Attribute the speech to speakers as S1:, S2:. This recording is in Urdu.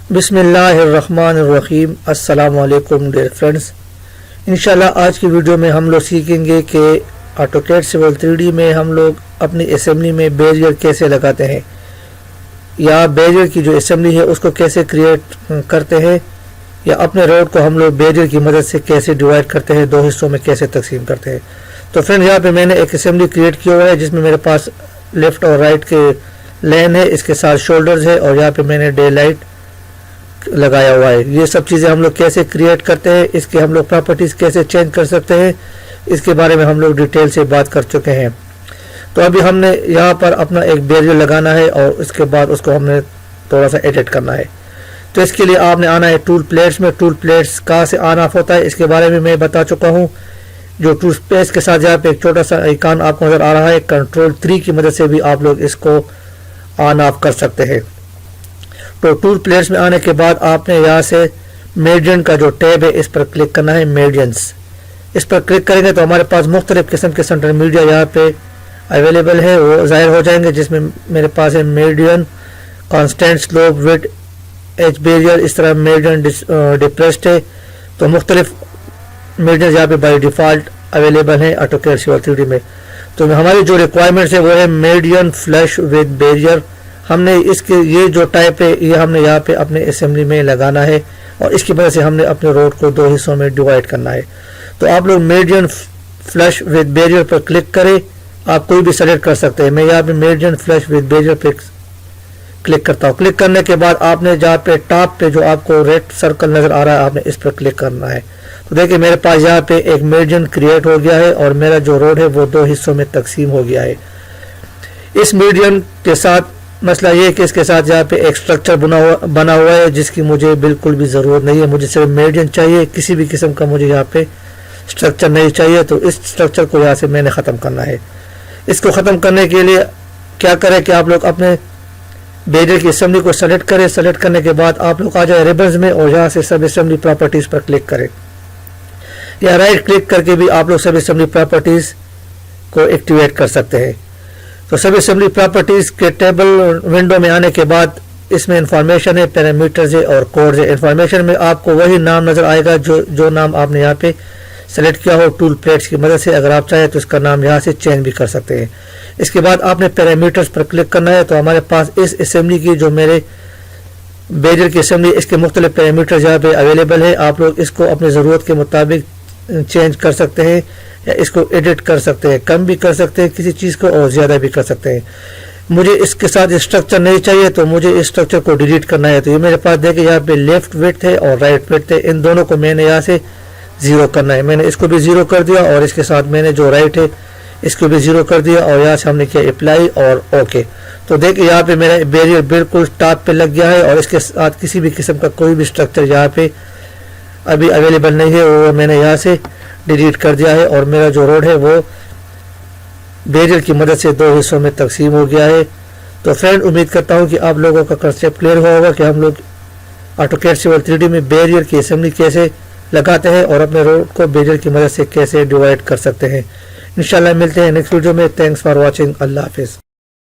S1: بسم اللہ الرحمن الرحیم۔ السلام علیکم ڈیئر فرینڈز، انشاءاللہ آج کی ویڈیو میں ہم لوگ سیکھیں گے کہ AutoCAD Civil 3D میں ہم لوگ اپنی اسمبلی میں بیریئر کیسے لگاتے ہیں، یا بیریئر کی جو اسمبلی ہے اس کو کیسے کریٹ کرتے ہیں، یا اپنے روڈ کو ہم لوگ بیریئر کی مدد سے کیسے ڈیوائڈ کرتے ہیں، دو حصوں میں کیسے تقسیم کرتے ہیں۔ تو فرینڈ یہاں پہ میں نے ایک اسمبلی کریٹ کیا ہوا ہے جس میں میرے پاس لیفٹ اور رائٹ کے لین ہے، اس کے ساتھ شولڈرز ہے، اور یہاں پہ میں نے ڈے لائٹ لگایا ہوا ہے۔ یہ سب چیزیں ہم لوگ کیسے کریٹ کرتے ہیں، اس کے ہم لوگ پراپرٹیز کیسے چینج کر سکتے ہیں، اس کے بارے میں ہم لوگ ڈیٹیل سے بات کر چکے ہیں۔ تو ابھی ہم نے یہاں پر اپنا ایک بیریئر لگانا ہے اور اس کے بعد اس کو ہم نے تھوڑا سا ایڈٹ کرنا ہے۔ تو اس کے لیے آپ نے آنا ہے ٹول پلیٹس میں۔ ٹول پلیٹس کہاں سے آن آف ہوتا ہے اس کے بارے میں بتا چکا ہوں۔ جو ٹول پلیٹس کے ساتھ یہاں پہ ایک چھوٹا سا آئیکن آپ کو نظر آ رہا ہے، کنٹرول 3 کی مدد سے بھی آپ لوگ اس کو آن آف کر سکتے ہیں۔ تو ٹول پلیٹس میں آنے کے بعد آپ نے یہاں سے میڈین کا جو ٹیب ہے اس پر کلک کرنا ہے، میڈینز۔ اس پر کلک کریں گے تو ہمارے پاس مختلف قسم کے سینٹر میڈیا یہاں پہ اویلیبل ہے، وہ ظاہر ہو جائیں گے، جس میں میرے پاس ہے median, constant slope, width, edge barrier, اس طرح میڈین ڈپریسڈ ہے۔ تو مختلف میڈین یہاں پہ بائی ڈیفالٹ اویلیبل ہیں AutoCAD Civil 3D میں۔ تو ہماری جو ریکوائرمنٹس ہے وہ ہے میڈین فلش ود بیریئر۔ ہم نے اس کے یہ جو ٹائپ ہے یہ ہم نے یہاں پہ اپنے اسمبلی میں لگانا ہے، اور اس کی وجہ سے ہم نے اپنے روڈ کو دو حصوں میں ڈیوائڈ کرنا ہے۔ تو آپ لوگ میڈین فلش ود بیریئر پر کلک کریں، آپ کوئی بھی سلیکٹ کر سکتے ہیں۔ میں یہاں پہ میڈین فلش ود بیریئر پہ کلک کرتا ہوں۔ کلک کرنے کے بعد آپ نے جہاں پہ ٹاپ پہ جو آپ کو ریڈ سرکل نظر آ رہا ہے آپ نے اس پر کلک کرنا ہے۔ تو دیکھیں میرے پاس یہاں پہ ایک میڈین کریٹ ہو گیا ہے، اور میرا جو روڈ ہے وہ دو حصوں میں تقسیم ہو گیا ہے۔ اس میڈین کے ساتھ مسئلہ یہ ہے کہ اس کے ساتھ یہاں پہ ایک سٹرکچر بنا ہوا ہے جس کی مجھے بالکل بھی ضرورت نہیں ہے۔ مجھے صرف میڈین چاہیے، کسی بھی قسم کا مجھے یہاں پہ سٹرکچر نہیں چاہیے۔ تو اس سٹرکچر کو یہاں سے میں نے ختم کرنا ہے۔ اس کو ختم کرنے کے لیے کیا کریں کہ آپ لوگ اپنے بیریئر کی اسمبلی کو سلیکٹ کریں۔ سلیکٹ کرنے کے بعد آپ لوگ آ جائیں ریبنز میں، اور یہاں سے سب اسمبلی پراپرٹیز پر کلک کریں، یا رائٹ کلک کر کے بھی آپ لوگ سب اسمبلی پراپرٹیز کو ایکٹیویٹ کر سکتے ہیں۔ تو سب اسمبلی پراپرٹیز کے ٹیبل ونڈو میں آنے کے بعد اس میں انفارمیشن ہے، پیرامیٹرز ہے اور کوڈز ہے۔ انفارمیشن میں آپ کو وہی نام نظر آئے گا جو نام آپ نے یہاں پہ سلیکٹ کیا ہو ٹول پلیٹس کی مدد سے۔ اگر آپ چاہیں تو اس کا نام یہاں سے چینج بھی کر سکتے ہیں۔ اس کے بعد آپ نے پیرامیٹرز پر کلک کرنا ہے۔ تو ہمارے پاس اس اسمبلی کی جو میرے بیریئر کی اسمبلی اس کے مختلف پیرامیٹرز یہاں پہ اویلیبل ہے۔ آپ لوگ اس کو اپنی ضرورت کے مطابق چینج کر سکتے ہیں، یا اس کو ایڈٹ کر سکتے ہیں، کم بھی کر سکتے ہیں کسی چیز کو، اور زیادہ بھی کر سکتے ہیں۔ مجھے اس کے ساتھ اسٹرکچر نہیں چاہیے تو مجھے اس اسٹرکچر کو ڈیلیٹ کرنا ہے۔ تو یہ میرے پاس دیکھیں یہاں پہ لیفٹ وڈتھ ہے اور رائٹ وڈتھ ہے، ان دونوں کو میں نے یہاں سے 0 کرنا ہے۔ میں نے اس کو بھی 0 کر دیا، اور اس کے ساتھ میں نے جو رائٹ ہے اس کو بھی 0 کر دیا، اور یہاں سے ہم نے کیا اپلائی اور اوکے۔ تو دیکھیں یہاں پہ میرا بیریئر بالکل ٹاپ پہ لگ گیا ہے، اور اس کے ساتھ کسی بھی قسم کا کوئی بھی اسٹرکچر یہاں پہ ابھی اویلیبل نہیں ہے، وہ میں نے یہاں سے ڈیلیٹ کر دیا ہے، اور میرا جو روڈ ہے وہ بیریئر کی مدد سے دو حصوں میں تقسیم ہو گیا ہے۔ تو فرینڈ امید کرتا ہوں کہ آپ لوگوں کا کنسیپٹ کلیئر ہوا ہوگا کہ ہم لوگ AutoCAD Civil 3D میں بیریئر کی اسمبلی کیسے لگاتے ہیں، اور اپنے روڈ کو بیریئر کی مدد سے کیسے ڈیوائڈ کر سکتے ہیں۔ انشاءاللہ ملتے ہیں نیکسٹ ویڈیو میں۔ Thanks for watching. اللہ حافظ۔